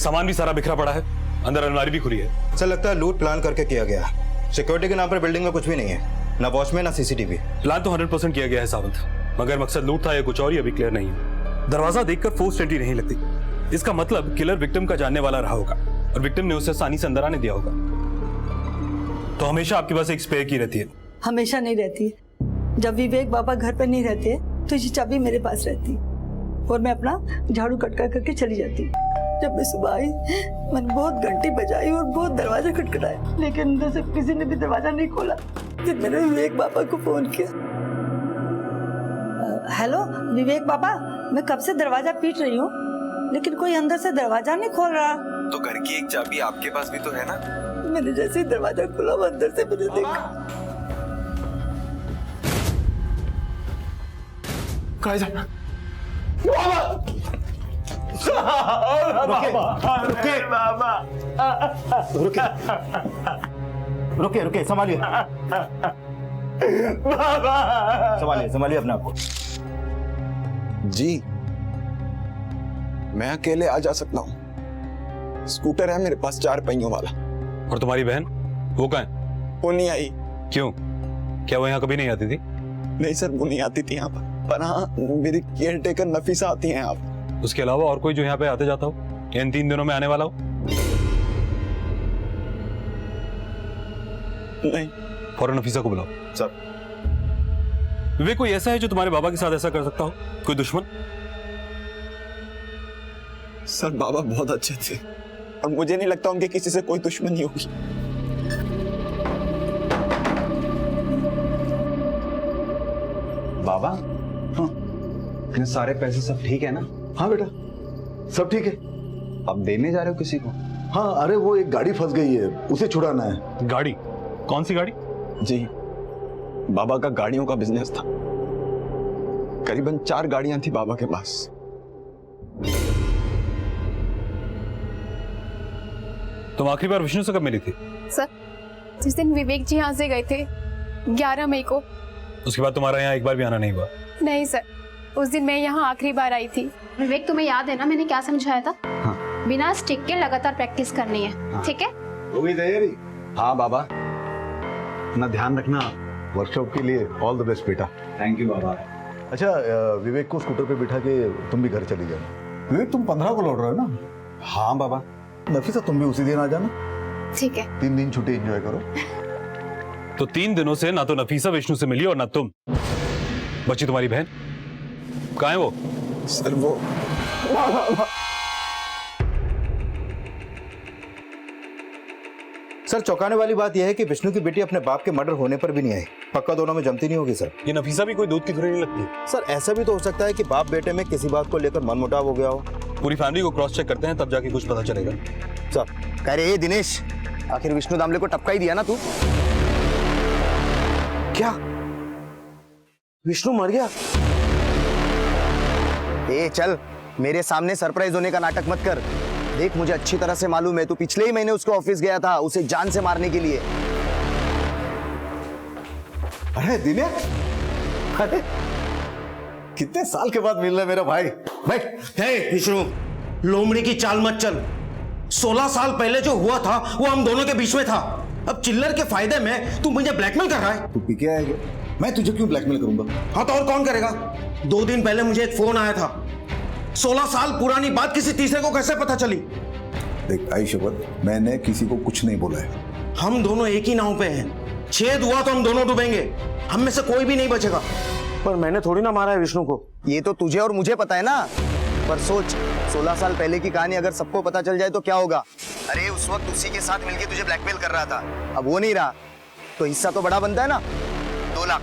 सामान भी सारा बिखरा पड़ा है, अंदर अलमारी भी खुली है। सर लगता है लूट प्लान करके किया गया। सिक्योरिटी के नाम पर बिल्डिंग में कुछ भी नहीं है, ना वॉचमैन ना सीसीटीवी। प्लान तो 100% किया गया है सावंत, मगर मकसद लूट था या कुछ और, ये अभी क्लियर नहीं है। दरवाजा देखकर फोर्स एंट्री नहीं लगती। इसका मतलब किलर विक्टिम का जानने वाला रहा होगा और विक्टिम ने उसे आसानी से अंदर आने दिया होगा। तो हमेशा आपके पास एक स्पेयर की रहती है? हमेशा नहीं रहती है। जब विवेक बाबा घर पर नहीं रहते तो ये चाबी मेरे पास रहती और मैं अपना झाड़ू कटका करके चली जाती। जब मैं सुबह आई मैंने बहुत घंटी बजाई और बहुत दरवाजा खटखटाया, लेकिन अंदर से किसी ने भी दरवाजा नहीं खोला। फिर मैंने विवेक बाबा को फोन किया। हेलो विवेक बाबा, मैं कब से दरवाजा पीट रही हूँ लेकिन कोई अंदर से दरवाजा नहीं खोल रहा। तो घर की एक चाबी आपके पास भी तो है ना? मैंने जैसे ही दरवाजा खोला वो अंदर से मैंने देखा। रुके संभालिए संभालिए अपने आप को। जी मैं अकेले आ जा सकता हूँ, स्कूटर है मेरे पास 4 पहियों वाला। और तुम्हारी बहन वो कहाँ है? वो नहीं आई। क्यों, क्या वो यहाँ कभी नहीं आती थी? नहीं सर, वो नहीं आती थी यहाँ पर हाँ मेरी केयर टेकर नफीसा आती हैं यहाँ पर। उसके अलावा और कोई जो यहाँ पे आते जाता हो, इन 3 दिनों में आने वाला हो? नहीं। फौरन नफीसा को बुलाओ। सर विवेक कोई ऐसा है जो तुम्हारे बाबा के साथ ऐसा कर सकता हो? कोई दुश्मन? सर बाबा बहुत अच्छे थे और मुझे नहीं लगता उनके किसी से कोई दुश्मनी होगी। बाबा हाँ, इतने सारे पैसे सब ठीक है ना? हाँ बेटा सब ठीक है। अब देने जा रहे हो किसी को? हाँ अरे वो एक गाड़ी फंस गई है, उसे छुड़ाना है। गाड़ी? कौन सी गाड़ी? जी बाबा का गाड़ियों का बिजनेस था, करीबन 4 गाड़ियां थी बाबा के पास। तुम आखिरी बार विष्णु से कब मिली थी? सर जिस दिन विवेक जी यहाँ से गए थे 11 मई को। उसके बाद तुम्हारा यहाँ एक बार भी आना नहीं हुआ? नहीं सर, उस दिन मैं यहाँ आखिरी बार आई थी। विवेक तुम्हें याद है ना मैंने क्या समझाया था? हाँ। बिना स्टिक के लगातार प्रैक्टिस करनी है। हाँ। ठीक है? हो गई तैयारी? हाँ बाबा। अपना ध्यान रखना, वर्कशॉप के लिए ऑल द बेस्ट बेटा। थैंक यू बाबा। अच्छा विवेक को स्कूटर पे बिठा के तुम भी घर चली जाना। विवेक तुम 15 को लौट रहे हो ना? हाँ बाबा। नफीसा तुम भी उसी दिन आ जाना। ठीक है। 3 दिन छुट्टी एंजॉय करो। तो 3 दिनों से ना तो नफीसा विष्णु से मिली और ना तुम। बच्ची तुम्हारी बहन कहाँ है वो? सर वो सर चौंकाने वाली बात यह है कि विष्णु की बेटी अपने बाप के मर्डर होने पर भी नहीं आई। पक्का दोनों में जमती नहीं होगी सर। ये नफीसा भी कोई दूध की धुरी नहीं लगती। सर ऐसा भी तो हो सकता है कि बाप बेटे में किसी बात को लेकर मनमुटाव हो गया हो। पूरी फैमिली को क्रॉस चेक करते हैं तब जाके कुछ पता चलेगा। सर कह रहे दिनेश, आखिर विष्णु दामले को टपका ही दिया ना तू। क्या विष्णु मर गया? ए चल, मेरे सामने सरप्राइज होने का नाटक मत कर। देख मुझे अच्छी तरह से मालूम है, तू पिछले ही महीने उसके ऑफिस गया था उसे जान से मारने के लिए। अरे दिनेश, अरे कितने साल के बाद मिल रहा है मेरा भाई। बैठ। विष्णु, लोमड़ी की चाल मत चल। 16 साल पहले जो हुआ था वो हम दोनों के बीच में था। अब चिल्लर के फायदे में तू मुझे ब्लैकमेल कर रहा है। तू पी के आएगा, मैं तुझे क्यों ब्लैकमेल करूंगा? हाँ तो और कौन करेगा? 2 दिन पहले मुझे एक फोन आया था। 16 साल पुरानी बात किसी तीसरे को कैसे पता चली? देख आई शपथ, मैंने किसी को कुछ नहीं बोला है। हम दोनों एक ही नाव पे हैं। छेद हुआ तो हम दोनों डूबेंगे, हम में से कोई भी नहीं बचेगा। पर मैंने थोड़ी ना मारा है विष्णु को। ये तो तुझे और मुझे पता है ना, पर सोच 16 साल पहले की कहानी अगर सबको पता चल जाए तो क्या होगा? अरे उस वक्त उसी के साथ मिलके तुझे ब्लैकमेल कर रहा था, अब वो नहीं रहा तो हिस्सा तो बड़ा बनता है ना। 2 लाख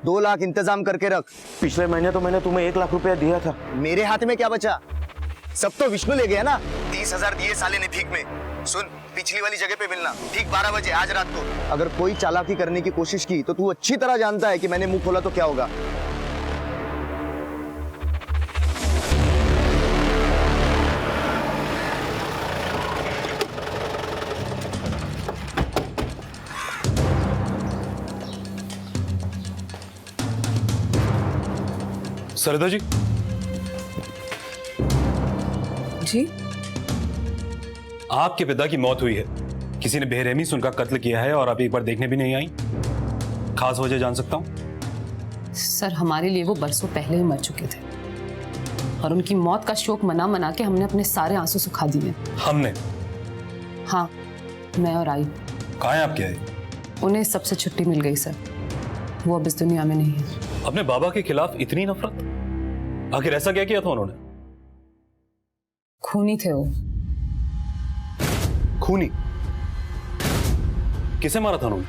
2 लाख इंतजाम करके रख। पिछले महीने तो मैंने तुम्हें 1 लाख रुपया दिया था। मेरे हाथ में क्या बचा? सब तो विष्णु ले गया ना। 30,000 दिए साले ने भीख में। सुन, पिछली वाली जगह पे मिलना ठीक 12 बजे आज रात को। अगर कोई चालाकी करने की कोशिश की तो तू अच्छी तरह जानता है कि मैंने मुंह खोला तो क्या होगा। सरिता जी। जी आपके पिता की मौत हुई है, किसी ने बेरहमी से उनका कत्ल किया है और आप एक बार देखने भी नहीं आई। खास वजह जान सकता हूं? सर, हमारे लिए वो बरसों पहले ही मर चुके थे और उनकी मौत का शोक मना मना के हमने अपने सारे आंसू सुखा दिए। हमने? हाँ, मैं और आई। कहाँ है आपके आई? उन्हें सबसे छुट्टी मिल गई सर, वो अब इस दुनिया में नहीं है। अपने बाबा के खिलाफ इतनी नफरत? आखिर ऐसा क्या किया था उन्होंने? खूनी थे वो। खूनी? किसे मारा था उन्होंने?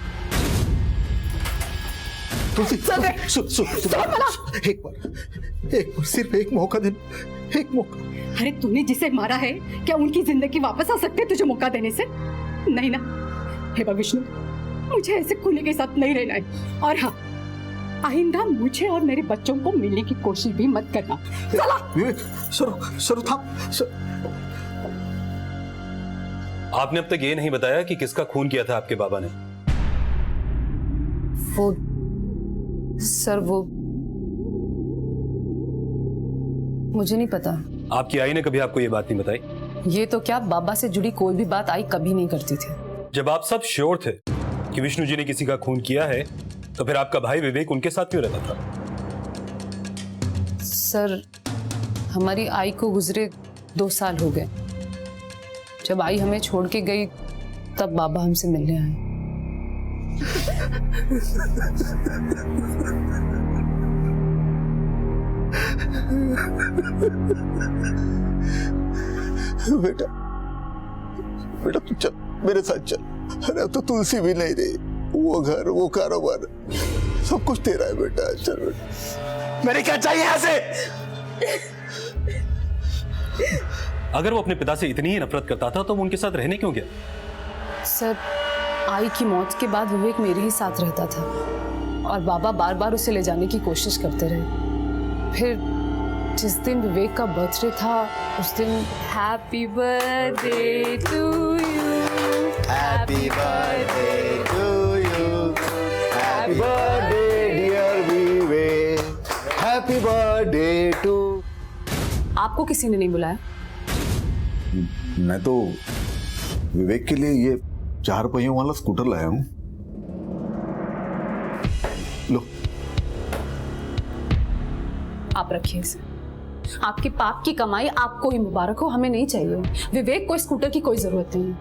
एक बार सिर्फ एक मौका देना, एक मौका। अरे तूने जिसे मारा है, क्या उनकी जिंदगी वापस आ सकती है तुझे मौका देने से? नहीं ना। हे भगवान विष्णु, मुझे ऐसे खूनी के साथ नहीं रहना है। और हाँ, आइंदा मुझे और मेरे बच्चों को मिलने की कोशिश भी मत करना। चला। सरो था। आपने अब तक ये नहीं बताया कि किसका खून किया था आपके बाबा ने? वो सर, वो मुझे नहीं पता। आपकी आई ने कभी आपको ये बात नहीं बताई? ये तो क्या, बाबा से जुड़ी कोई भी बात आई कभी नहीं करती थी। जब आप सब श्योर थे कि विष्णु जी ने किसी का खून किया है, तो फिर आपका भाई विवेक उनके साथ क्यों रहता था? सर, हमारी आई को गुजरे 2 साल हो गए। जब आई हमें छोड़ के गई तब बाबा हमसे मिलने आए। बेटा बेटा तू चल, मेरे साथ चल। अरे अब तो तुलसी भी नहीं रही, वो घर, वो कारोबार, सब कुछ तेरा है बेटा। चल बेटा। मेरे क्या चाहिए यहाँ से? अगर वो अपने पिता से इतनी ही नफरत करता था तो वो उनके साथ रहने क्यों गया? सर, आई की मौत के बाद विवेक मेरे ही साथ रहता था और बाबा बार बार उसे ले जाने की कोशिश करते रहे। फिर जिस दिन विवेक का बर्थडे था, उस दिन happy birthday to you, happy birthday to you, happy birthday dear Vivek, happy birthday to. आपको किसी ने नहीं बुलाया? मैं तो विवेक के लिए ये 4 पहियों वाला स्कूटर लाया हूं। लो, आप रखिए इसे। आपके पाप की कमाई आपको ही मुबारक हो, हमें नहीं चाहिए। विवेक को स्कूटर की कोई जरूरत नहीं है,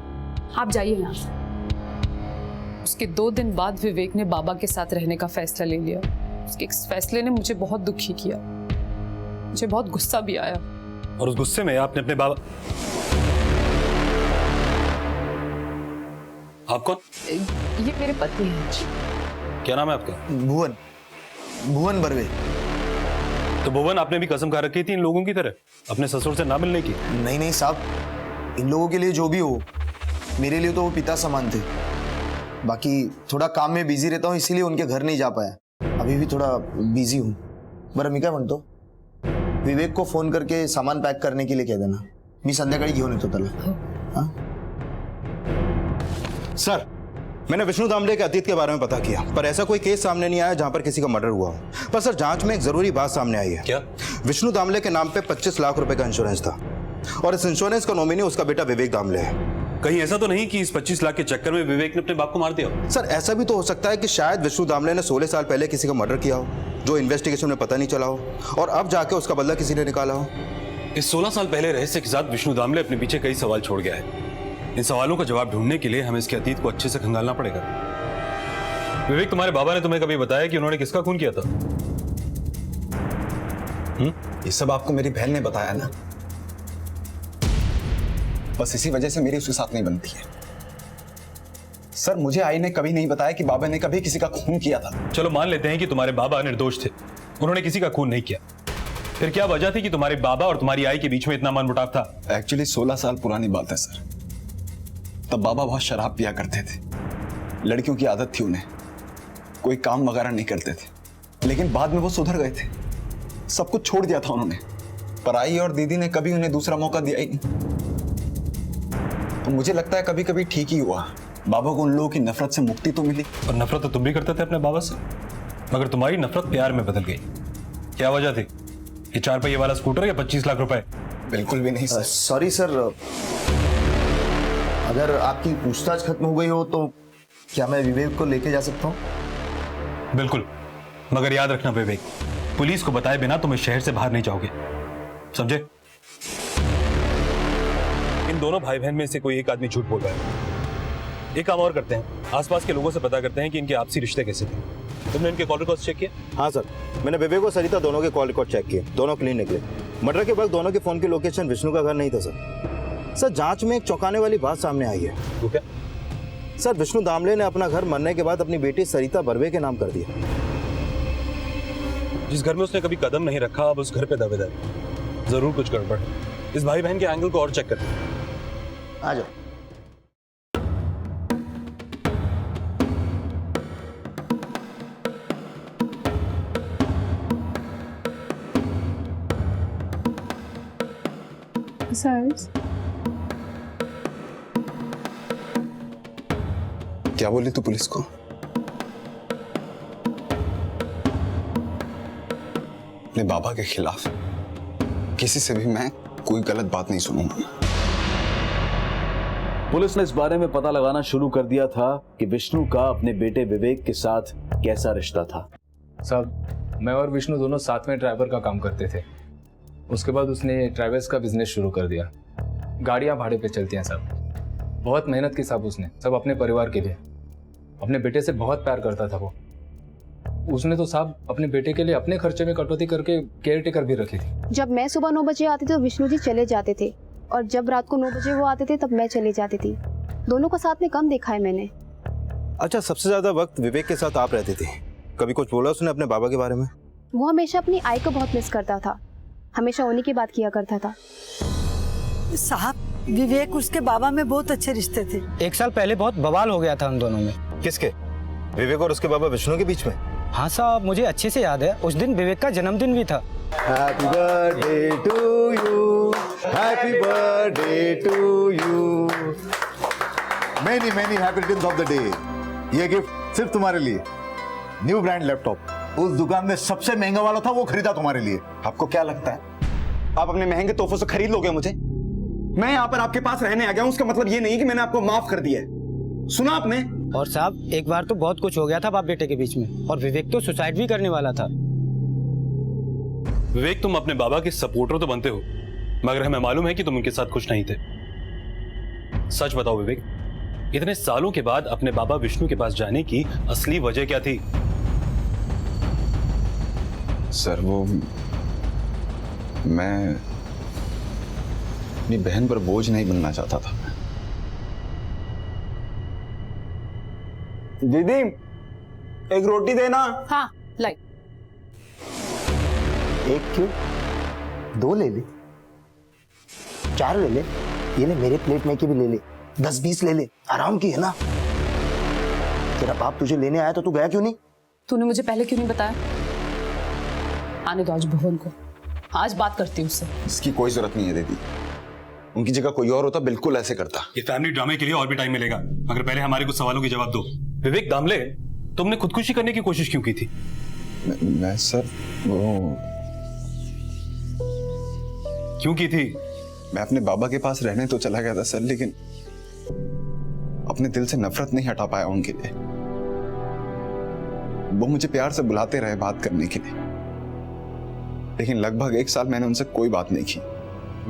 आप जाइए यहाँ से। उसके 2 दिन बाद विवेक ने बाबा के साथ रहने का फैसला ले लिया। उसके इस फैसले ने मुझे बहुत दुखी किया, मुझे बहुत गुस्सा भी आया। और उस गुस्से में आपने अपने बाबा... आप कौन? ये मेरे पति हैं। क्या नाम है आपका? भुवन, भुवन बर्वे। तो भुवन, आपने भी कसम खा रखी थी इन लोगों की तरह अपने ससुर से ना मिलने की? नहीं नहीं साहब, इन लोगों के लिए जो भी हो, मेरे लिए तो वो पिता समान थे। बाकी थोड़ा काम में बिजी रहता हूँ, इसीलिए उनके घर नहीं जा पाया। अभी भी थोड़ा बिजी हूँ। बरं मी काय म्हणतो, विवेक को फोन करके सामान पैक करने के लिए कह देना, मी संध्याकाळी घेऊन येतो त्याला। हाँ? सर, मैंने विष्णु दामले के अतीत के बारे में पता किया, पर ऐसा कोई केस सामने नहीं आया जहां पर किसी का मर्डर हुआ हो। पर सर, जांच में एक जरूरी बात सामने आई है। क्या? विष्णु दामले के नाम पे 25 लाख रुपए का इंश्योरेंस था और इस इंश्योरेंस का नॉमिनी उसका बेटा विवेक दामले है। कहीं ऐसा तो नहीं कि इस 25 लाख के चक्कर में विवेक ने अपने बाप को मार दिया हो? सर, ऐसा भी तो हो सकता है कि शायद विष्णु दामले ने 16 साल पहले किसी का मर्डर किया हो, जो इन्वेस्टिगेशन में पता नहीं चला हो, और अब जाके उसका बदला किसी ने निकाला हो। इस 16 साल पहले रहस्य के साथ विष्णु दामले अपने पीछे कई सवाल छोड़ गया है। इन सवालों का जवाब ढूंढने के लिए हमें इसके अतीत को अच्छे से खंगालना पड़ेगा। विवेक, तुम्हारे बाबा ने तुम्हें कभी बताया कि उन्होंने किसका खून किया था? ये सब आपको मेरी बहन ने बताया ना, बस इसी वजह से मेरी उसके साथ नहीं बनती है। सर, मुझे आई ने कभी नहीं बताया कि बाबा ने कभी किसी का खून किया था। चलो मान लेते हैं कि तुम्हारे बाबा निर्दोष थे, उन्होंने किसी का खून नहीं किया, फिर क्या वजह थी कि तुम्हारे बाबा और तुम्हारी आई के बीच में इतना मनमुटाव था? एक्चुअली 16 साल पुरानी बात है सर। तब बाबा बहुत शराब पिया करते थे, लड़कियों की आदत थी उन्हें, कोई काम वगैरह नहीं करते थे। लेकिन बाद में वो सुधर गए थे, सब कुछ छोड़ दिया था उन्होंने। पर आई और दीदी ने कभी उन्हें दूसरा मौका दिया ही नहीं। तो मुझे लगता है कभी कभी ठीक ही हुआ, बाबा को उन लोगों की नफरत से मुक्ति तो मिली। और नफरत तो तुम भी करते थे अपने बाबा से, मगर तुम्हारी नफरत प्यार में बदल गई। क्या वजह थी? ये 4 पहिए वाला स्कूटर या 25 लाख रुपए? बिल्कुल भी नहीं सर। सॉरी सर, अगर आपकी पूछताछ खत्म हो गई हो तो क्या मैं विवेक को लेके जा सकता हूँ? बिल्कुल, मगर याद रखना विवेक, पुलिस को बताए बिना तुम इस शहर से बाहर नहीं जाओगे, समझे? इन दोनों भाई बहन में से कोई एक आदमी झूठ बोल रहा है। एक काम और करते हैं, आसपास के लोगों से पता करते हैं कि इनके आपसी रिश्ते कैसे थे। तुमने इनके कॉल रिकॉर्ड्स चेक किए? हाँ सर, मैंने विवेक और सरिता दोनों के कॉल रिकॉर्ड चेक किए, दोनों क्लीन निकले। मर्डर के वक्त दोनों के फोन की लोकेशन विष्णु का घर नहीं था सर। जांच में एक चौंकाने वाली बात सामने आई है। वो क्या? सर, विष्णु दामले ने अपना घर मरने के बाद अपनी बेटी सरिता बर्वे के नाम कर दिया। जिस घर में उसने कभी कदम नहीं रखा, अब उस घर पे दावेदार। जरूर कुछ गड़बड़ है। इस भाई बहन के एंगल को और चेक करते हैं। आ जाओ। सर, क्या बोली तू पुलिस को? अपने बाबा के खिलाफ किसी से भी मैं कोई गलत बात नहीं सुनूंगा। पुलिस ने इस बारे में पता लगाना शुरू कर दिया था कि विष्णु का अपने बेटे विवेक के साथ कैसा रिश्ता था। साहब, मैं और विष्णु दोनों साथ में ड्राइवर का काम करते थे। उसके बाद उसने ट्रैवल्स का बिजनेस शुरू कर दिया। गाड़ियां भाड़े पे चलती हैं साहब। बहुत मेहनत की साहब उसने, सब अपने परिवार के लिए। अपने बेटे से बहुत प्यार करता था वो। उसने तो साहब अपने बेटे के लिए अपने खर्चे में कटौती करके केयर टेकर भी रखी थी। जब मैं सुबह 9 बजे आती थी तो विष्णु जी चले जाते थे, और जब रात को 9 बजे वो आते थे तब मैं चली जाती थी। दोनों को साथ में कम देखा है मैंने। अच्छा, सबसे ज्यादा वक्त विवेक के साथ आप रहते थे, कभी कुछ बोला उसने अपने बाबा के बारे में? वो हमेशा अपनी आई को बहुत मिस करता था, हमेशा उन्हीं की बात किया करता था। साहब, विवेक उसके बाबा में बहुत अच्छे रिश्ते थे। 1 साल पहले बहुत बवाल हो गया था उन दोनों में। किसके? विवेक और उसके बाबा विष्णु के बीच में? हाँ साहब, मुझे अच्छे से याद है। उस दिन विवेक का जन्मदिन भी था। Happy birthday to you, happy birthday to you, many many happy returns of the day. ये गिफ्ट सिर्फ तुम्हारे लिए। न्यू ब्रांड लैपटॉप, उस दुकान में सबसे महंगा वाला था, वो खरीदा तुम्हारे लिए। आपको क्या लगता है आप अपने महंगे तोहफों से खरीद लोगे मुझे? मैं यहाँ पर आपके पास रहने आ गया हूँ, उसका मतलब ये नहीं कि मैंने आपको माफ कर दिया है। सुना आपने? और साहब, एक बार तो बहुत कुछ हो गया था बाप बेटे के बीच में, और विवेक तो सुसाइड भी करने वाला था। विवेक, तुम अपने बाबा के सपोर्टर तो बनते हो, मगर हमें मालूम है कि तुम उनके साथ खुश नहीं थे। सच बताओ विवेक, इतने सालों के बाद अपने बाबा विष्णु के पास जाने की असली वजह क्या थी? सर, वो मैं अपनी बहन पर बोझ नहीं बनना चाहता था। दीदी, एक रोटी देना। हाँ, लाई। एक क्यों? 2 ले ले, 4 ले ले, ये ले मेरे प्लेट में की भी ले ले, 10-20 ले ले, आराम की है ना। तेरा बाप तुझे लेने आया तो तू गया क्यों नहीं? तूने मुझे पहले क्यों नहीं बताया? आने दो आज भुवन को, आज बात करती हूँ उससे। इसकी कोई जरूरत नहीं है दीदी, उनकी जगह कोई और होता बिल्कुल ऐसे करता। ये फैमिली ड्रामे के लिए और भी टाइम मिलेगा, मगर पहले हमारे कुछ सवालों के जवाब दो। विवेक दामले, तुमने खुदकुशी करने की कोशिश क्यों की थी? मैं सर, वो क्यों की थी? मैं अपने बाबा के पास रहने तो चला गया था सर, लेकिन अपने दिल से नफरत नहीं हटा पाया उनके लिए। वो मुझे प्यार से बुलाते रहे बात करने के लिए, लेकिन लगभग 1 साल मैंने उनसे कोई बात नहीं की।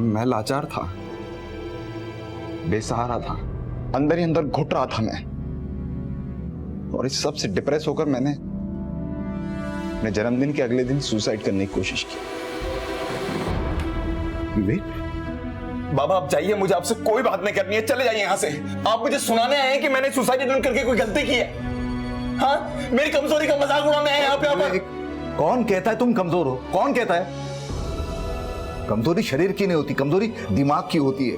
मैं लाचार था, बेसहारा था, अंदर ही अंदर घुट रहा था मैं, और इस सब से डिप्रेस होकर मैंने अपने जन्मदिन के अगले दिन सुसाइड करने की कोशिश की। विवेक, बाबा आप जाइए, मुझे आपसे कोई बात नहीं करनी है, चले जाइए यहाँ से। आप मुझे सुनाने आए हैं कि मैंने सुसाइड करके कोई गलती की है? हाँ, मेरी कमजोरी का मजाक उड़ाने आए यहाँ पे। कौन कहता है तुम कमजोर हो? कौन कहता है? कमजोरी शरीर की नहीं होती, कमजोरी दिमाग की होती है,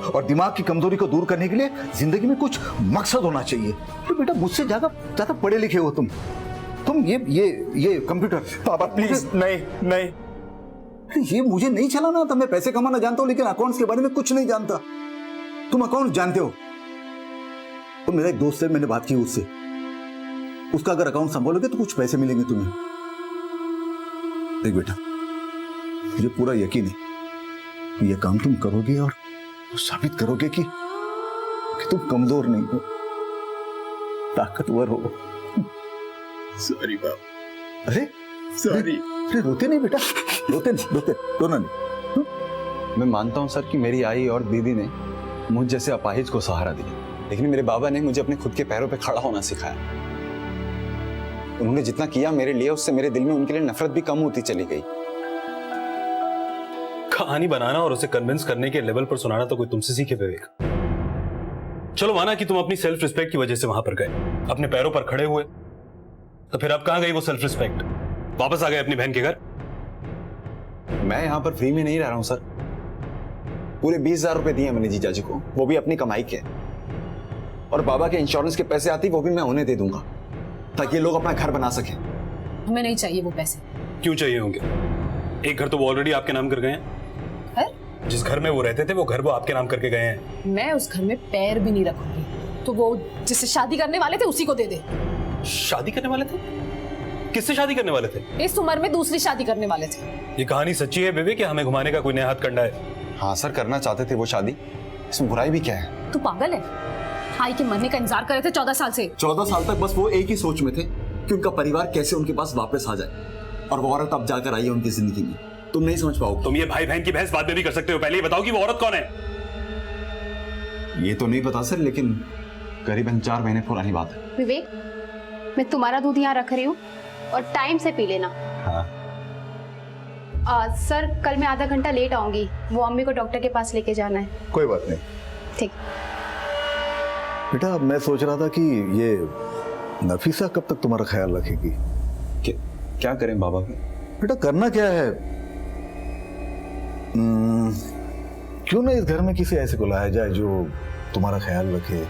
और दिमाग की कमजोरी को दूर करने के लिए जिंदगी में कुछ मकसद होना चाहिए। तो बेटा, मुझसे ज्यादा पढ़े लिखे हो तुम ये कंप्यूटर। बाबा प्लीज, नहीं, ये मुझे नहीं चलाना था। मैं पैसे कमाना जानता हूं, लेकिन अकाउंट्स के बारे में कुछ नहीं जानता। तुम अकाउंट जानते हो? तो मेरा एक दोस्त है, मैंने बात की उससे, उसका अगर अकाउंट संभालोगे तो कुछ पैसे मिलेंगे तुम्हें। देख बेटा, मुझे पूरा यकीन है कि ये काम तुम करोगे और साबित करोगे कि कि तुम कमजोर नहीं हो, ताकतवर हो। सॉरी बाबा। अरे सॉरी। अरे रोते नहीं बेटा, रोते रोना नहीं। मैं मानता हूँ सर कि मेरी आई और दीदी ने मुझ जैसे अपाहिज को सहारा दिया, लेकिन मेरे बाबा ने मुझे अपने खुद के पैरों पे खड़ा होना सिखाया। उन्होंने जितना किया मेरे लिए, उससे मेरे दिल में उनके लिए नफरत भी कम होती चली गई। कहानी बनाना और उसे कन्विंस करने के लेवल पर सुनाना तो कोई तुमसे सीखे विवेक। चलो माना कि तुम अपनी सेल्फ रिस्पेक्ट की वजह से वहां पर गए, अपने पैरों पर खड़े हुए, तो फिर अब कहां गई वो सेल्फ रिस्पेक्ट? वापस आ गए अपनी बहन के घर? मैं यहाँ पर फ्री में नहीं रह रहा हूँ सर। पूरे 20,000 रुपए दिए मैंने जीजा जी को, वो भी अपनी कमाई के, और बाबा के इंश्योरेंस के पैसे आती वो भी मैं उन्हें दे दूंगा ताकि ये लोग अपना घर बना सके। हमें नहीं चाहिए वो पैसे। क्यों चाहिए होंगे? एक घर तो वो ऑलरेडी आपके नाम कर गए हैं। जिस घर में वो रहते थे वो घर वो आपके नाम करके गए हैं। मैं उस घर में पैर भी नहीं रखूंगी, तो वो जिससे शादी करने वाले थे उसी को दे दे। शादी करने वाले थे? किससे शादी करने वाले थे? इस उम्र में दूसरी शादी करने वाले थे। ये कहानी सच्ची है विवेक, या हमें घुमाने का कोई नया हाथ कंडा है? हाँ सर, करना चाहते थे वो शादी, इसमें बुराई भी क्या है? तू पागल है? आई के मरने का इंतजार कर रहे थे 14 साल से। 14 साल तक बस वो एक ही सोच में थे कि उनका परिवार कैसे उनके पास वापस आ जाए, और वो औरत अब जाकर आई है उनकी जिंदगी में। तुम नहीं समझ पाओगे। तुम ये भाई बहन की बहस बाद में भी कर सकते हो, पहले ये बताओ कि वो औरत कौन है? ये तो नहीं पता सर, लेकिन करीबन 4 महीने पुरानी बात है। विवेक, मैं तुम्हारा दूध यहाँ रख रही हूँ और टाइम से पी लेना। हाँ। सर, कल मैं आधा घंटा लेट आऊंगी, वो अम्मी को डॉक्टर के पास लेके जाना है। कोई बात नहीं। ठीक। बेटा मैं सोच रहा था कि ये नफीसा कब तक तुम्हारा ख्याल रखेगी? क्या करें बाबा? बेटा करना क्या है, क्यों ना इस घर में किसी ऐसे को लाया जाए जो तुम्हारा ख्याल रखे,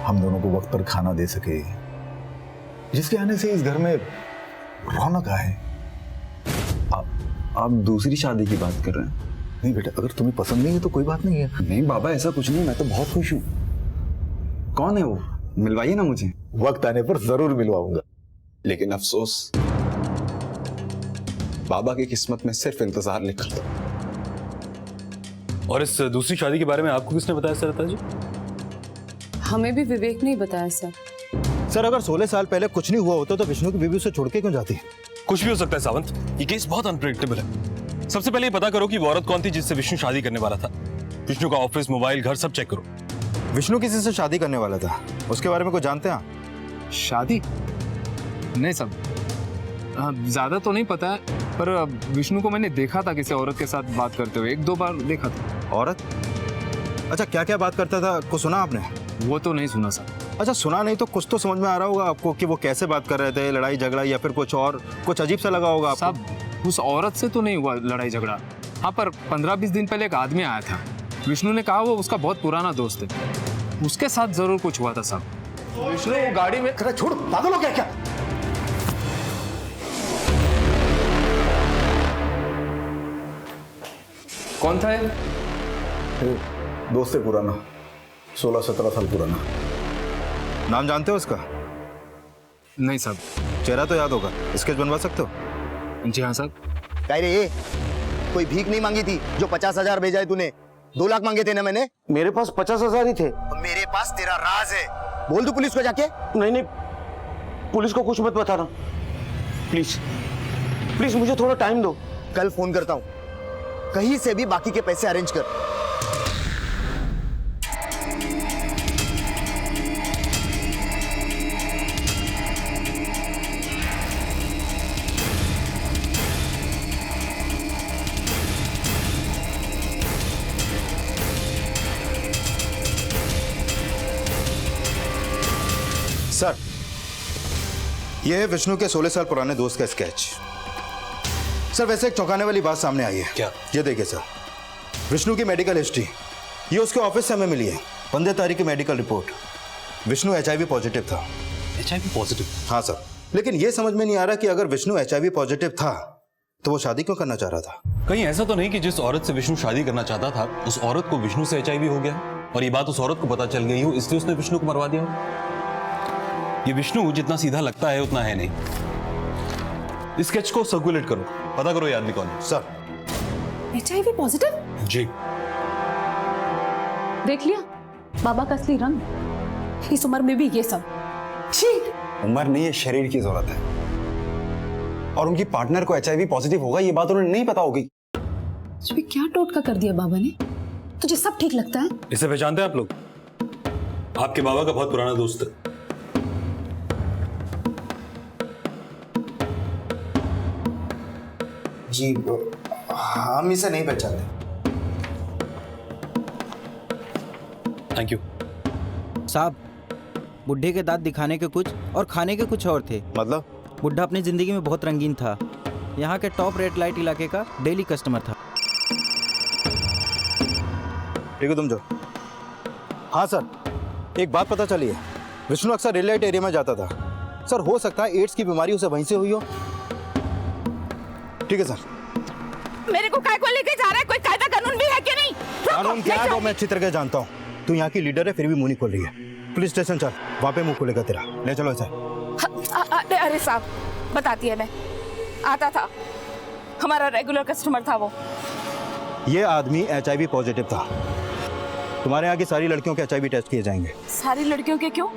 हम दोनों को वक्त पर खाना दे सके, जिसके आने से इस घर में रौनक आए। आप दूसरी शादी की बात कर रहे हैं? नहीं बेटा, अगर तुम्हें पसंद नहीं है तो कोई बात नहीं है। नहीं बाबा, ऐसा कुछ नहीं, मैं तो बहुत खुश हूँ। कौन है वो? मिलवाइए ना मुझे। वक्त आने पर जरूर मिलवाऊंगा। लेकिन अफसोस, बाबा की किस्मत में सिर्फ इंतजार लिखा था। और इस दूसरी शादी के बारे में आपको किसने बताया सरता जी? हमें भी विवेक ने बताया सर। सर अगर 16 साल पहले कुछ नहीं हुआ होता तो विष्णु की बीवी उसे छोड़ के क्यों जाती? कुछ भी हो सकता है सावंत, ये केस बहुत अनप्रेडिक्टेबल है। सबसे पहले ये पता करो कि वो औरत कौन थी जिससे विष्णु शादी करने वाला था। विष्णु का ऑफिस, मोबाइल, घर सब चेक करो। विष्णु किसी से शादी करने वाला था, उसके बारे में कुछ जानते हैं आप? शादी? नहीं सब, ज्यादा तो नहीं पता है, पर विष्णु को मैंने देखा था किसी औरत के साथ बात करते हुए, 1-2 बार देखा था। औरत? अच्छा, क्या क्या बात करता था, कुछ सुना आपने? वो तो नहीं सुना सर। अच्छा, सुना नहीं तो कुछ तो समझ में आ रहा होगा आपको कि वो कैसे बात कर रहे थे, लड़ाई झगड़ा या फिर कुछ और, कुछ अजीब सा लगा होगा आपको? साहब, उस औरत से तो नहीं हुआ लड़ाई झगड़ा। हाँ, पर 15-20 दिन पहले एक आदमी आया था, विष्णु ने कहा वो उसका बहुत पुराना दोस्त है, उसके साथ जरूर कुछ हुआ था साहब। विष्णु गाड़ी में खड़ा, छोड़, पागल हो गया क्या? कौन था ये? दोस्त है पुराना, 16-17 साल पुराना। नाम जानते हो उसका? नहीं साहब। चेहरा तो याद होगा, स्केच बनवा सकते हो? जी हाँ साहब। कह रहे ये कोई भीख नहीं मांगी थी जो 50,000 भेजा है तूने? 2 लाख मांगे थे ना मैंने? मेरे पास 50,000 ही थे। मेरे पास तेरा राज है, बोल दो पुलिस को जाके। नहीं नहीं, पुलिस को कुछ मत बताना प्लीज, प्लीज मुझे थोड़ा टाइम दो। कल फोन करता हूँ, कहीं से भी बाकी के पैसे अरेंज कर। सर, यह है विष्णु के 16 साल पुराने दोस्त का स्केच। सर वैसे एक चौंकाने वाली बात सामने आई है। क्या? ये देखिए सर, विष्णु की मेडिकल हिस्ट्री, ये उसके ऑफिस से हमें मिली है। 15 तारीख की medical report, Vishnu HIV positive था। HIV positive? हाँ सर, लेकिन ये समझ में नहीं आ रहा कि अगर विष्णु HIV पॉजिटिव था तो वो शादी क्यों करना चाह रहा था? कहीं ऐसा तो नहीं कि जिस औरत से विष्णु शादी करना चाहता था उस औरत को विष्णु से HIV हो गया और ये बात उस औरत को पता चल गई हो, इसलिए उसने विष्णु को मरवा दिया हो? ये विष्णु जितना सीधा लगता है उतना है नहीं। स्केच को सर्कुलेट करो, पता करो ये आदमी कौन है। Sir, HIV positive? जी। देख लिया, बाबा का असली रंग। इस उम्र में भी ये सब। छी। उम्र नहीं है, शरीर की जरूरत है। और उनकी पार्टनर को HIV पॉजिटिव होगा ये बात उन्हें नहीं पता होगी। तुझे क्या टोटका कर दिया बाबा ने? तुझे सब ठीक लगता है? इसे पहचानते हैं आप लोग? आपके बाबा का बहुत पुराना दोस्त है। जी हम इसे नहीं पहचानते। थैंक यू साहब। बुढ़े के दांत दिखाने के कुछ और खाने के कुछ और थे। मतलब बुढ़ा अपनी जिंदगी में बहुत रंगीन था। यहाँ के टॉप रेड लाइट इलाके का डेली कस्टमर था। ठीक है, तुम जाओ। हाँ सर, एक बात पता चली है, विष्णु अक्सर रेड लाइट एरिया में जाता था। सर हो सकता है एड्स की बीमारी उसे वहीं से हुई हो। ठीक है सर। मेरे को काय को लेके जा रहा है? कोई कायदा कानून भी है कि नहीं? कानून क्या है वो मैं अच्छी तरह से जानता हूँ। तू यहाँ की लीडर है फिर भी मुंह नहीं खोल रही है। पुलिस स्टेशन चल, वहाँ पे मुंह खोलेगा तेरा। ले चलो इसे। अरे साहब, बताती है मैं आता था, हमारा रेगुलर कस्टमर था वो। ये आदमी HIV पॉजिटिव था। तुम्हारे यहाँ की सारी लड़कियों के HIV टेस्ट किए जाएंगे। सारी लड़कियों के क्यों?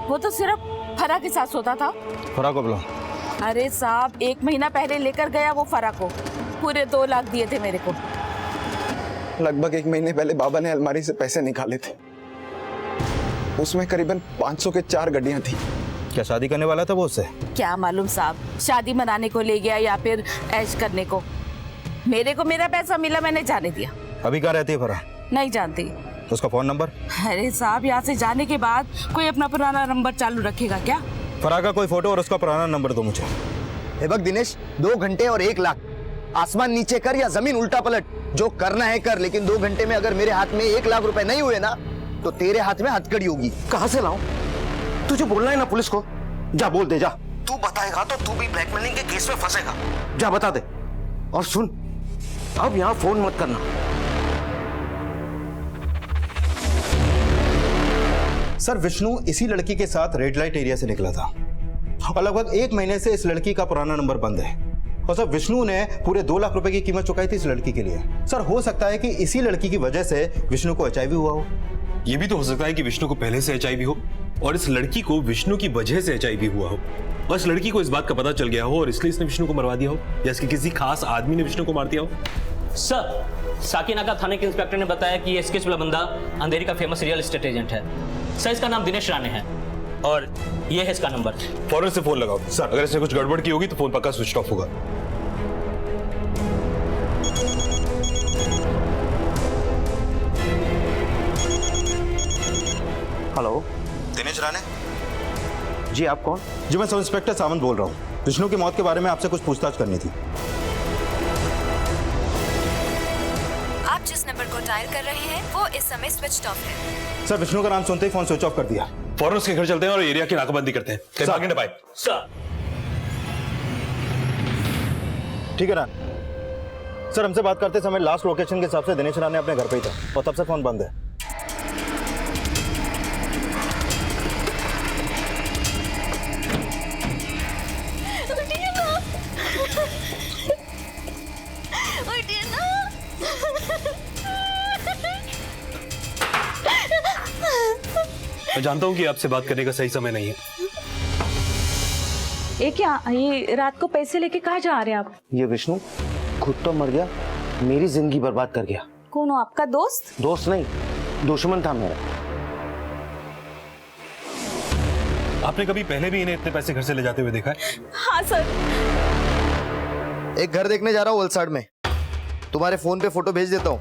वो तो सिर्फ फरा के साथ सोता था। फरा को बुलाओ। अरे साहब, 1 महीना पहले लेकर गया वो फरा को, पूरे 2 लाख दिए थे मेरे को। लगभग 1 महीने पहले बाबा ने अलमारी से पैसे निकाले थे, उसमें करीबन 500 के 4 गड्डियां थी। क्या शादी करने वाला था वो उससे? क्या मालूम साहब, शादी मनाने को ले गया या फिर ऐश करने को। मेरे को मेरा पैसा मिला, मैंने जाने दिया। अभी कहाँ रहती है फरा? नहीं जानती। उसका फोन नंबर? अरे साहब, यहाँ से जाने के बाद कोई अपना पुराना नंबर चालू रखेगा क्या? फरा का कोई फोटो और उसका पुराना नंबर दो मुझे। हे बक दिनेश, 2 घंटे और 1 लाख। आसमान नीचे कर या जमीन उल्टा पलट, जो करना है कर, लेकिन 2 घंटे में अगर मेरे हाथ में 1 लाख रुपए नहीं हुए ना, तो तेरे हाथ में हथकड़ी होगी। कहां से लाऊं? तुझे बोलना है ना पुलिस को, जा बोल दे जा। तू बताएगा तो तू भी ब्लैकमेलिंग के केस में फंसेगा। जा बता दे। और सुन, अब यहां फोन मत करना। सर विष्णु इसी लड़की के साथ रेड लाइट एरिया से निकला था और लगभग 1 महीने से इस लड़की का पुराना नंबर बंद है। और सर विष्णु ने पूरे 2 लाख रुपए की कीमत चुकाई थी इस लड़की के लिए। सर हो सकता है कि इसी लड़की की वजह से विष्णु को HIV हुआ हो। ये भी तो हो सकता है कि विष्णु को पहले से HIV हो और इस लड़की को विष्णु की वजह से HIV हुआ हो, और इस लड़की को इस बात का पता चल गया हो और इसलिए इसने विष्णु को मरवा दिया हो, या इसके किसी खास आदमी ने विष्णु को मार दिया हो। सर, साकीनाका थाने के इंस्पेक्टर ने बताया कि ये स्केच वाला बंदा अंधेरी का फेमस रियल एस्टेट एजेंट है। सर, इसका नाम दिनेश राणे है और ये है इसका नंबर। फौरन से फोन लगाओ सर, अगर इसने कुछ गड़बड़ की होगी तो फोन पक्का स्विच ऑफ होगा। हेलो, दिनेश राणे जी आप कौन? जी मैं सब इंस्पेक्टर सावंत बोल रहा हूँ। विष्णु की मौत के बारे में आपसे कुछ पूछताछ करनी थी। आप जिस नंबर को डायल कर रहे हैं वो इस समय स्विच ऑफ है। सर विष्णु का नाम सुनते ही फोन स्विच ऑफ कर दिया। फौरन उसके घर चलते हैं और एरिया की नाकाबंदी करते हैं। सर, ठीक है रान। सर हमसे बात करते समय लास्ट लोकेशन के हिसाब से दिनेश राणे अपने घर पे ही था और तब से फोन बंद है। मैं जानता हूँ कि आपसे बात करने का सही समय नहीं है। ये क्या, ये रात को पैसे लेके कहाँ जा रहे हैं आप? ये विष्णु खुद तो मर गया, मेरी जिंदगी बर्बाद कर गया। कौन हो, आपका दोस्त? दोस्त नहीं, दुश्मन था मेरा। आपने कभी पहले भी इन्हें इतने पैसे घर से ले जाते हुए देखा है? हाँ सर। एक घर देखने जा रहा हूँ वलसाड़ में, तुम्हारे फोन पे फोटो भेज देता हूँ,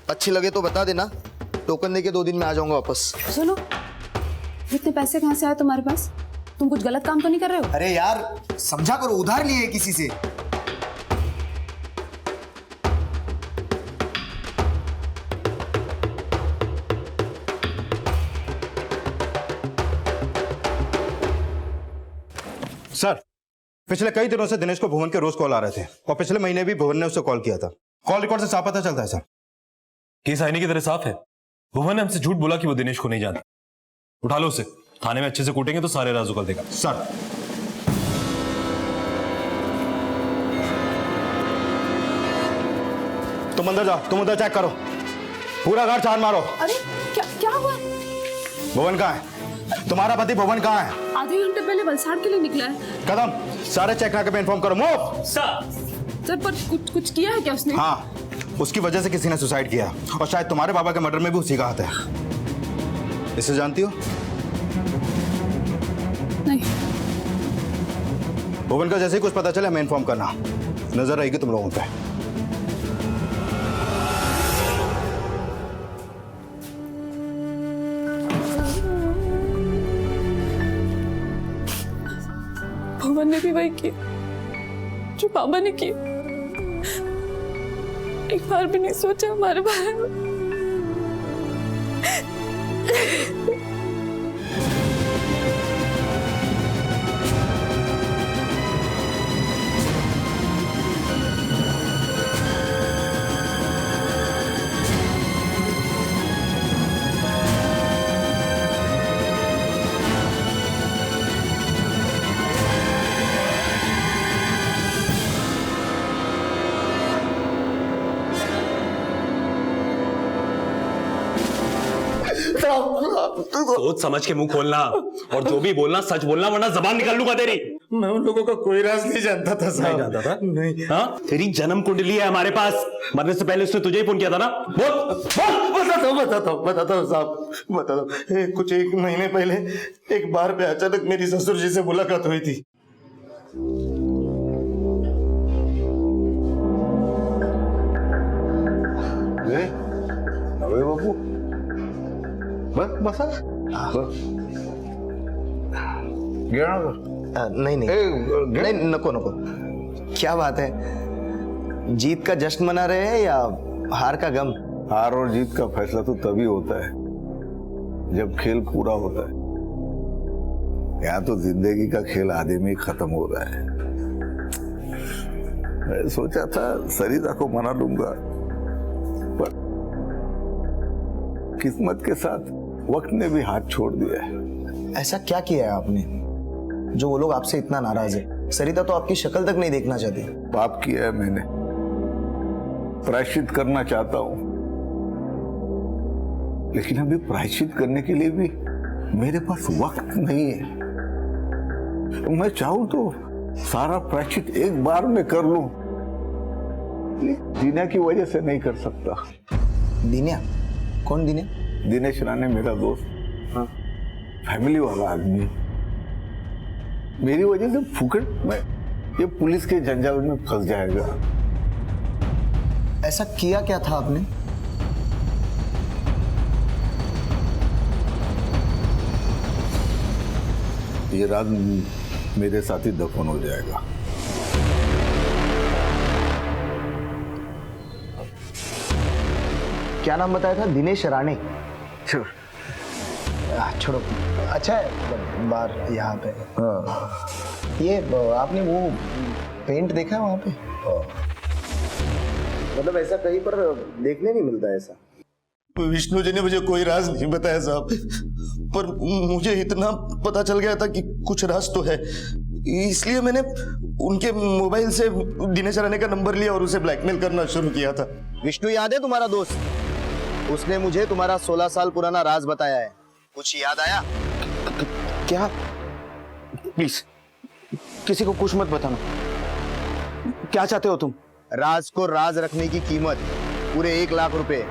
अच्छी लगे तो बता देना, टोकन देके 2 दिन में आ जाऊंगा वापस। सुनो, इतने पैसे कहाँ से आए तुम्हारे पास? तुम कुछ गलत काम तो नहीं कर रहे हो? अरे यार समझा करो, उधार लिए किसी से। सर पिछले कई दिनों से दिनेश को भुवन के रोज कॉल आ रहे थे और पिछले महीने भी भुवन ने उससे कॉल किया था। कॉल रिकॉर्ड से साफ पता चलता है सर। केस आईने की तरह साफ है। भुवन ने हमसे झूठ बोला कि वो दिनेश को नहीं जानता। उठा लो उसे, थाने में अच्छे से कूटेंगे तो सारे राज उगल देगा। सर तुम अंदर जाओ, तुम उधर चेक करो। पूरा घर छान मारो। अरे क्या क्या हुआ? भुवन कहाँ है? तुम्हारा पति भुवन कहाँ है? आधे घंटे पहले वलसाड़ के लिए निकला है। कदम, सारे चेक नाके पे इन्फॉर्म करो। मूव। सर पर कुछ किया है क्या उसने? हाँ, उसकी वजह से किसी ने सुसाइड किया और शायद तुम्हारे बाबा के मर्डर में भी उसी का हाथ है। इसे जानती हो? नहीं। भुवन का जैसे ही कुछ पता चले हमें इन्फॉर्म करना, नजर रहेगी तुम लोगों पे। भुवन ने भी वही किया जो बाबा ने किया। एक बार भी नहीं सोचा हमारे बारे में। सोच समझ के मुंह खोलना और जो भी बोलना सच बोलना, वरना जबान निकाल लूंगा तेरी। मैं उन लोगों का कोई राज नहीं जानता था साहब। नहीं जानता था? नहीं। हाँ, तेरी जन्म कुंडली है हमारे पास। मरने से पहले उसने तुझे ही फोन किया था ना? बोल बोल। बताता हूँ साहब, बताता हूँ। कुछ एक महीने पहले एक बार पे अचानक मेरी ससुर जी से मुलाकात हुई थी। अबे बाबू, बस नहीं नहीं नको नको। क्या बात है, जीत का जश्न मना रहे हैं या हार का गम? हार और जीत का फैसला तो तभी होता है जब खेल पूरा होता है। यहाँ तो जिंदगी का खेल आधे में ही खत्म हो रहा है। मैं सोचा था सरिता को मना लूंगा, पर किस्मत के साथ वक्त ने भी हाथ छोड़ दिया है। ऐसा क्या किया है आपने जो वो लोग आपसे इतना नाराज है? सरिता तो आपकी शक्ल तक नहीं देखना चाहती। पाप किया है मैंने, प्रायश्चित करना चाहता हूं, लेकिन अभी प्रायश्चित करने के लिए भी मेरे पास वक्त नहीं है। मैं चाहूं तो सारा प्रायश्चित एक बार में कर लूं, दीना की वजह से नहीं कर सकता। दीना? कौन दीना? दिनेश राणे मेरा दोस्त। हाँ, फैमिली वाला आदमी। मेरी वजह से फुकट में ये पुलिस के जंजाल में फंस जाएगा। ऐसा किया क्या था आपने? ये रात मेरे साथ ही दफन हो जाएगा। क्या नाम बताया था? दिनेश राणे। छोड़ो, अच्छा है बार यहाँ पे। ये आपने वो पेंट देखा है वहाँ पे? मतलब ऐसा कहीं पर देखने नहीं मिलता ऐसा। विष्णु जी ने मुझे कोई राज नहीं बताया साहब, पर मुझे इतना पता चल गया था कि कुछ राज तो है, इसलिए मैंने उनके मोबाइल से दिनेश राणे का नंबर लिया और उसे ब्लैकमेल करना शुरू किया था। विष्णु याद है तुम्हारा दोस्त? उसने मुझे तुम्हारा 16 साल पुराना राज बताया है। कुछ याद आया? क्या? प्लीज किसी को कुछ मत बताना। क्या चाहते हो तुम? राज को राज रखने की कीमत पूरे 1 लाख रुपए।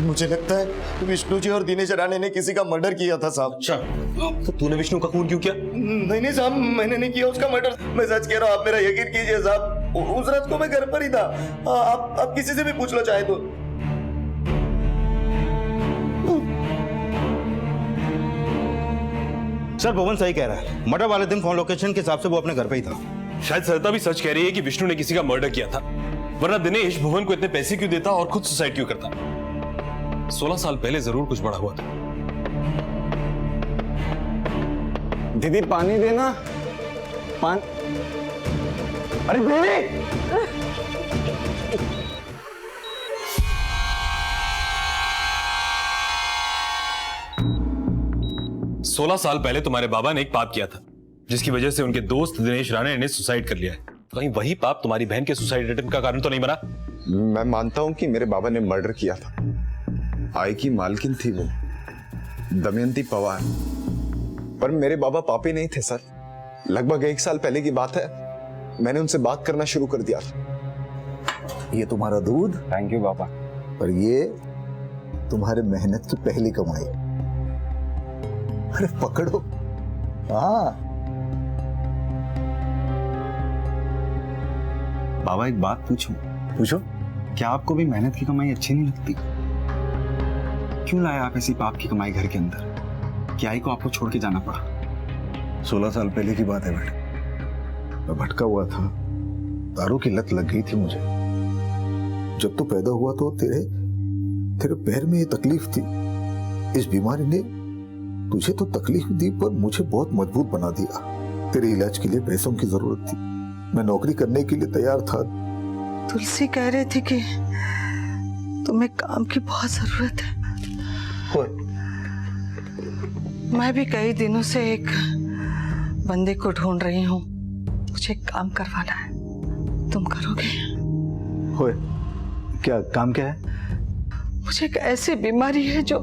मुझे लगता है विष्णु जी और दिनेश राणे ने किसी का मर्डर किया था साहब। अच्छा, तो तूने विष्णु का खून क्यों किया? नहीं साहब, मैंने नहीं किया उसका मर्डर। मैं सच कह रहा हूँ, आप मेरा यकीन कीजिए साहब। उस रात को मैं घर पर ही था। आप किसी से भी पूछ लो चाहे तो। सर भुवन सही कह रहा है, मर्डर वाले दिन फोन लोकेशन के हिसाब से वो अपने घर पे ही था। शायद सरिता भी सच कह रही है कि विष्णु ने किसी का मर्डर किया था, वरना दिनेश भुवन को इतने पैसे क्यों देता और खुद सुसाइड क्यों करता? 16 साल पहले जरूर कुछ बड़ा हुआ था। दीदी पानी देना। अरे दीदी! 16 साल पहले तुम्हारे बाबा ने एक पाप किया था, जिसकी वजह से उनके दोस्त दिनेश राणे ने सुसाइड कर लिया है। कहीं वही पाप तुम्हारी बहन के सुसाइड अटेम्प्ट का कारण तो नहीं बना? मैं मानता हूं कि मेरे बाबा ने मर्डर किया था। आई की मालकिन थी वो, दमयंती पवार। पर मेरे बाबा पापी नहीं थे सर। लगभग 1 साल पहले की बात है, मैंने उनसे बात करना शुरू कर दिया था। ये तुम्हारा दूध। थैंक यू पापा। और ये तुम्हारे मेहनत की पहली कमाई। अरे पकड़ो। हाँ बाबा एक बात पूछूं? पूछो। क्या आपको भी मेहनत की कमाई अच्छी नहीं लगती? क्यों लाए आप ऐसी पाप की कमाई घर के अंदर? क्या आई को आपको छोड़ के जाना पड़ा? 16 साल पहले की बात है बेटा। मैं भटका हुआ था, दारू की लत लग गई थी मुझे। जब तू पैदा हुआ तो तेरे पैर में ये तकलीफ थी। इस बीमारी ने तुझे तो तकलीफ दी, पर मुझे बहुत मजबूत बना दिया। तेरे इलाज के लिए पैसों की जरूरत थी। मैं नौकरी करने के लिए तैयार था। तुलसी कह रही थी कि तुम्हें काम की बहुत जरूरत है। मैं भी कई दिनों से एक बंदे को ढूंढ रही हूँ। मुझे काम करवाना है, तुम करोगे? होए, क्या काम क्या है? मुझे एक ऐसी बीमारी है जो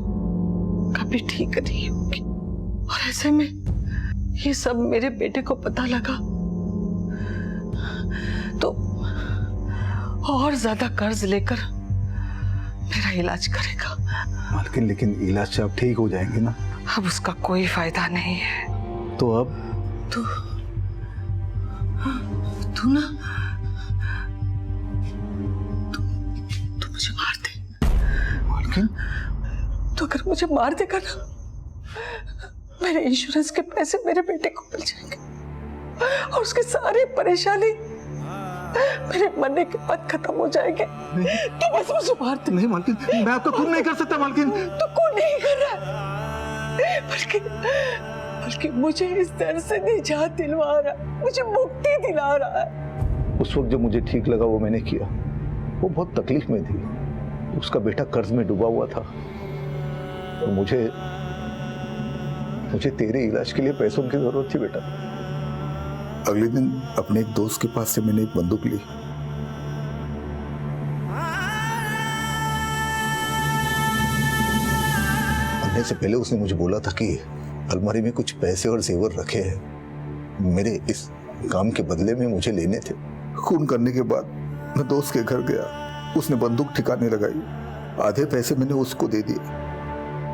कभी ठीक नहीं होगी, और ऐसे में ये सब मेरे बेटे को पता लगा तो और ज्यादा कर्ज लेकर मेरा इलाज करेगा। मालकिन, लेकिन इलाज से आप ठीक हो जाएंगे ना? अब उसका कोई फायदा नहीं है। तो अब तू ना तू मुझे मार दे। मालकिन, तो अगर मुझे मार देगा ना, मेरे इंश्योरेंस के पैसे मेरे बेटे को मिल जाएंगे और उसकी सारी परेशानी मेरे मरने के बाद खत्म हो जाएंगे। तो बस मुझे मार दे। नहीं मालकिन, मैं आपका खून नहीं कर सकता मालकिन। तो खून नहीं कर रहा, बल्कि मुझे इस दर्द से निजात दिलवा रहा, मुझे मुक्ति दिला रहा है। उस वक्त जब मुझे ठीक लगा वो मैंने किया। वो बहुत तकलीफ में थी, उसका बेटा कर्ज में डूबा हुआ था, और मुझे तेरे इलाज के लिए पैसों की जरूरत थी बेटा। अगले दिन अपने एक दोस्त के पास से मैंने एक बंदूक ली। मरने से पहले उसने मुझे बोला था कि अलमारी में कुछ पैसे और जेवर रखे हैं, मेरे इस काम के बदले में मुझे लेने थे। खून करने के बाद मैं दोस्त के घर गया, उसने बंदूक ठिकाने लगाई, आधे पैसे मैंने उसको दे दिए।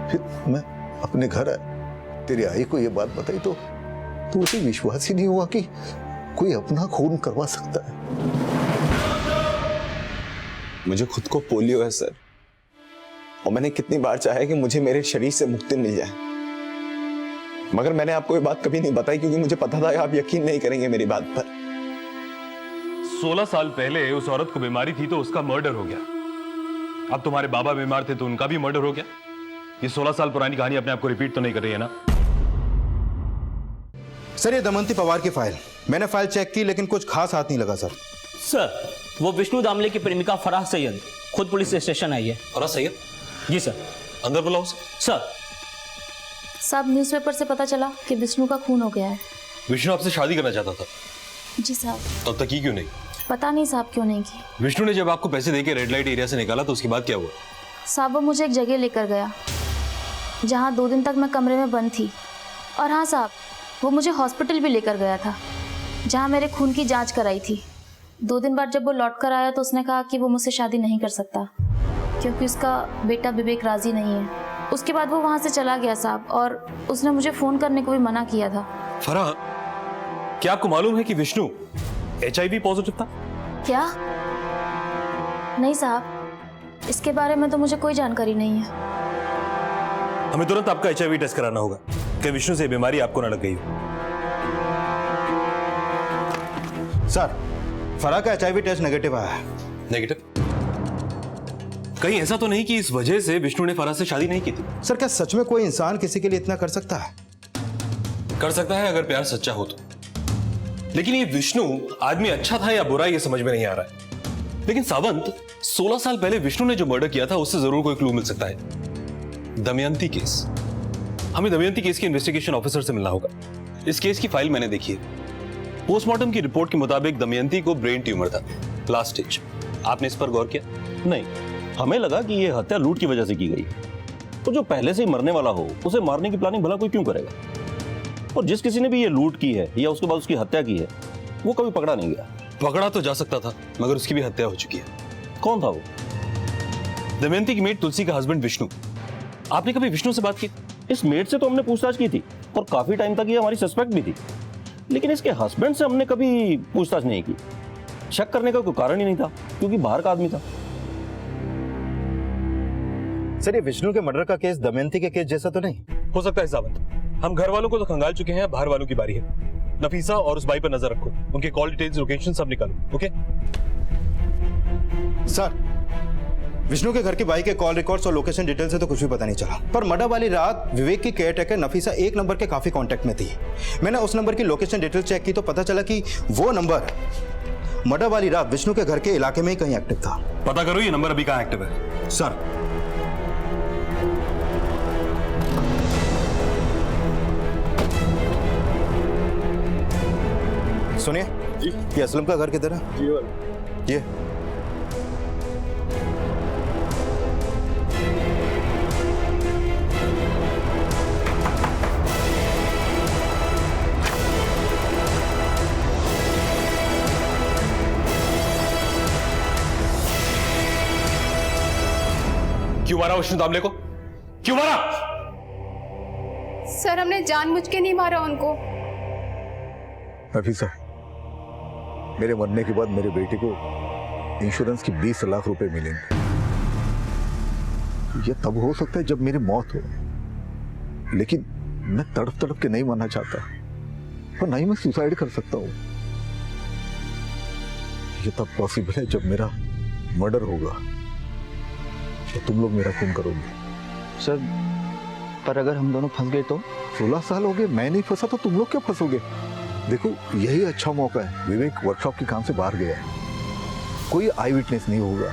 फिर मैं अपने घर आया, तेरी आई को ये बात बताई तो उसे विश्वास ही नहीं हुआ कि कोई अपना खून करवा सकता है। मुझे खुद को पोलियो है सर, और मैंने कितनी बार चाहा है कि मुझे मेरे शरीर से मुक्ति मिल जाए, मगर मैंने आपको ये बात कभी नहीं बताई क्योंकि मुझे पता था आप यकीन नहीं करेंगे मेरी बात पर। 16 साल पहले उस औरत को बीमारी थी तो उसका मर्डर हो गया। अब तुम्हारे बाबा बीमार थे तो उनका भी मर्डर हो गया। ये 16 साल पुरानी कहानी अपने आप को रिपीट तो नहीं कर रही है ना? सर, ये दमयंती पवार की फाइल, मैंने फाइल चेक की लेकिन कुछ खास हाथ नहीं लगा सर। सर, वो विष्णु दामले की प्रेमिका फराह सैयद खुद पुलिस स्टेशन आई है। फराह सैयद? जी सर। अंदर बुलाओ सर। साहब, न्यूज़पेपर से पता चला कि विष्णु का खून हो गया है। विष्णु आपसे शादी करना चाहता था? जी साहब। तब तक की क्यों नहीं? पता नहीं साहब क्यों नहीं की। विष्णु ने जब आपको पैसे देके रेड लाइट एरिया से निकाला तो उसके बाद क्या हुआ? साहब, वो मुझे एक जगह लेकर गया जहाँ 2 दिन तक मैं कमरे में बंद थी। और हाँ साहब, वो मुझे हॉस्पिटल भी लेकर गया था जहाँ मेरे खून की जांच कराई थी। 2 दिन बाद जब वो लौट कर आया तो उसने कहा कि वो मुझसे शादी नहीं कर सकता क्योंकि उसका बेटा विवेक राजी नहीं है। उसके बाद वो वहाँ से चला गया साहब, और उसने मुझे फ़ोन करने को भी मना किया था। फराह, क्या आपको मालूम है कि विष्णु HIV पॉजिटिव था? क्या? नहीं साहब, इसके बारे में तो मुझे कोई जानकारी नहीं है। हमें तुरंत आपका HIV टेस्ट कराना होगा कि विष्णु से बीमारी आपको न लग गई हो। सर, फराह का HIV टेस्ट नेगेटिव आया है। नेगेटिव? कहीं ऐसा तो नहीं कि इस वजह से विष्णु ने फराह से शादी नहीं की थी? सर, क्या सच में कोई इंसान किसी के लिए इतना कर सकता है? कर सकता है अगर प्यार सच्चा हो तो। लेकिन ये विष्णु आदमी अच्छा था या बुरा ये समझ में नहीं आ रहा है। लेकिन सावंत, 16 साल पहले विष्णु ने जो मर्डर किया था उससे जरूर कोई क्लू मिल सकता है। दमयंती केस। हमें दमयंती केस के इन्वेस्टिगेशन ऑफिसर से मिलना होगा। इस केस की फाइल मैंने देखी है। पोस्टमार्टम की रिपोर्ट के मुताबिक दमयंती को ब्रेन ट्यूमर था, लास्ट स्टेज। आपने इस पर गौर किया? नहीं, हमें लगा कि ये हत्या लूट की वजह से की गई। तो जो पहले से ही मरने वाला हो उसे मारने की प्लानिंग भला कोई क्यों करेगा? और जिस किसी ने भी ये लूट की है या उसके बाद उसकी हत्या की है वो कभी पकड़ा नहीं गया। पकड़ा तो जा सकता था, मगर उसकी भी हत्या हो चुकी है। कौन था वो? दमयंती की मेड तुलसी का हस्बैंड विष्णु। आपने कभी विष्णु से बात की? इस मेड से तो हमने पूछताछ की थी और काफी टाइम तक ये हमारी सस्पेक्ट भी थी, लेकिन इसके हस्बैंड से हमने कभी पूछताछ नहीं की। शक करने का कोई कारण ही नहीं था क्योंकि बाहर का आदमी था। सर, ये विष्णु के मर्डर का केस दमयंती के केस जैसा तो नहीं हो सकता है सावंत। हम घर वालों को तो खंगाल चुके हैं, बाहर वालों की बारी है। नफीसा और उस भाई पर नजर रखो, उनके कॉल डिटेल्स, लोकेशन सब निकालो। ओके सर, विष्णु के घर की बाइक के कॉल रिकॉर्ड्स और लोकेशन डिटेल से तो कुछ भी पता नहीं चला, पर मर्डर वाली रात विवेक की केयरटेकर नफीसा एक नंबर के काफी कांटेक्ट में थी। मैंने उस नंबर की लोकेशन डिटेल चेक की तो पता चला कि वो नंबर मर्डर वाली रात विष्णु के घर के इलाके में ही कहीं एक्टिव था। पता करो ये नंबर अभी कहाँ एक्टिव है। सर, सुनिए, ये असलम का घर किधर है? ये क्यों मारा विष्णु दामले को? क्यों मारा? सर हमने जानबूझ के नहीं मारा उनको। नफीसा, मेरे मरने के बाद मेरे बेटे को इंश्योरेंस की 20 लाख रुपए मिलेंगे। ये तब हो सकता है जब मेरी मौत हो, लेकिन मैं तड़प तड़प के नहीं मरना चाहता और नहीं मैं सुसाइड कर सकता हूं। ये तब पॉसिबल है जब मेरा मर्डर होगा तो तुम लोग मेरा खून करोगे। सर, पर अगर हम दोनों फंस गए तो? 16 साल हो गए, मैं नहीं फंसा तो तुम लोग क्या फंसोगे? देखो, यही अच्छा मौका है। विवेक वर्कशॉप के काम से बाहर गया है, कोई आई विटनेस नहीं होगा।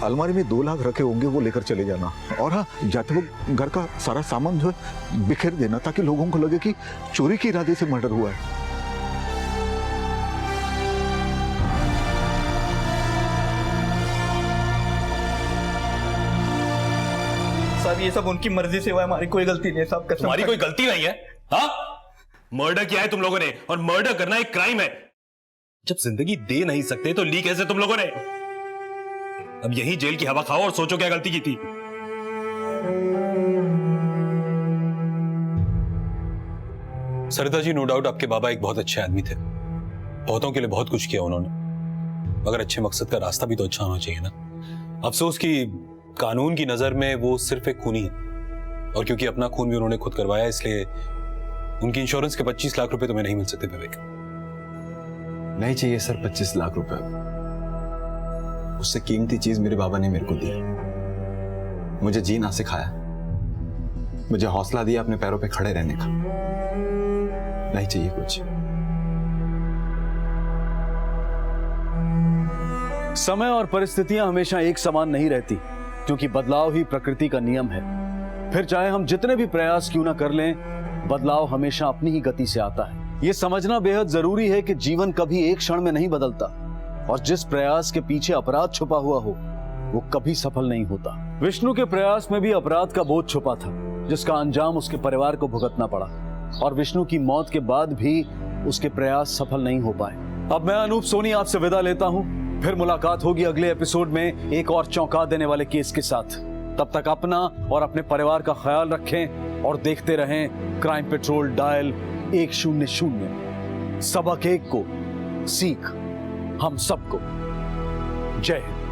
अलमारी में 2 लाख रखे होंगे, वो लेकर चले जाना। और हाँ, जाते वक्त घर का सारा सामान जो है बिखेर देना ताकि लोगों को लगे कि चोरी के इरादे से मर्डर हुआ है। साहब, ये सब उनकी मर्जी से हुआ है, हमारी कोई गलती नहीं है साहब। तुम्हारी कोई गलती नहीं है? हाँ, मर्डर किया है तुम लोगों ने, और मर्डर करना एक क्राइम है। जब जिंदगी दे नहीं सकते तो ली कैसे तुम लोगों ने? अब यही जेल की हवा खाओ और सोचो क्या गलती की थी। सरिता जी, नो डाउट आपके बाबा एक बहुत अच्छे आदमी थे, बहुतों के लिए बहुत कुछ किया उन्होंने, मगर अच्छे मकसद का रास्ता भी तो अच्छा होना चाहिए ना। अफसोस कि कानून की नजर में वो सिर्फ एक खूनी है, और क्योंकि अपना खून भी उन्होंने खुद करवाया, इसलिए उनकी इंश्योरेंस के 25 लाख रुपए तुम्हें नहीं मिल सकते। विवेक, नहीं चाहिए सर 25 लाख रुपए। उससे कीमती चीज मेरे बाबा ने मेरे को दी, मुझे जीना सिखाया, मुझे हौसला दिया अपने पैरों पे खड़े रहने का। नहीं चाहिए कुछ। समय और परिस्थितियां हमेशा एक समान नहीं रहती, क्योंकि बदलाव ही प्रकृति का नियम है। फिर चाहे हम जितने भी प्रयास क्यों ना कर लें, बदलाव हमेशा अपनी ही गति से आता है। यह समझना बेहद जरूरी है कि जीवन कभी एक क्षण में नहीं बदलता, और जिस प्रयास के पीछे अपराध छुपा हुआ हो वो कभी सफल नहीं होता। विष्णु के प्रयास में भी अपराध का बोझ छुपा था, जिसका अंजाम उसके परिवार को भुगतना पड़ा, और विष्णु की मौत के बाद भी उसके प्रयास सफल नहीं हो पाए। अब मैं अनूप सोनी आपसे विदा लेता हूं, फिर मुलाकात होगी अगले एपिसोड में एक और चौंका देने वाले केस के साथ। तब तक अपना और अपने परिवार का ख्याल रखें और देखते रहें क्राइम पेट्रोल डायल 100। सबक एक को, सीख हम सबको। जय हिंद।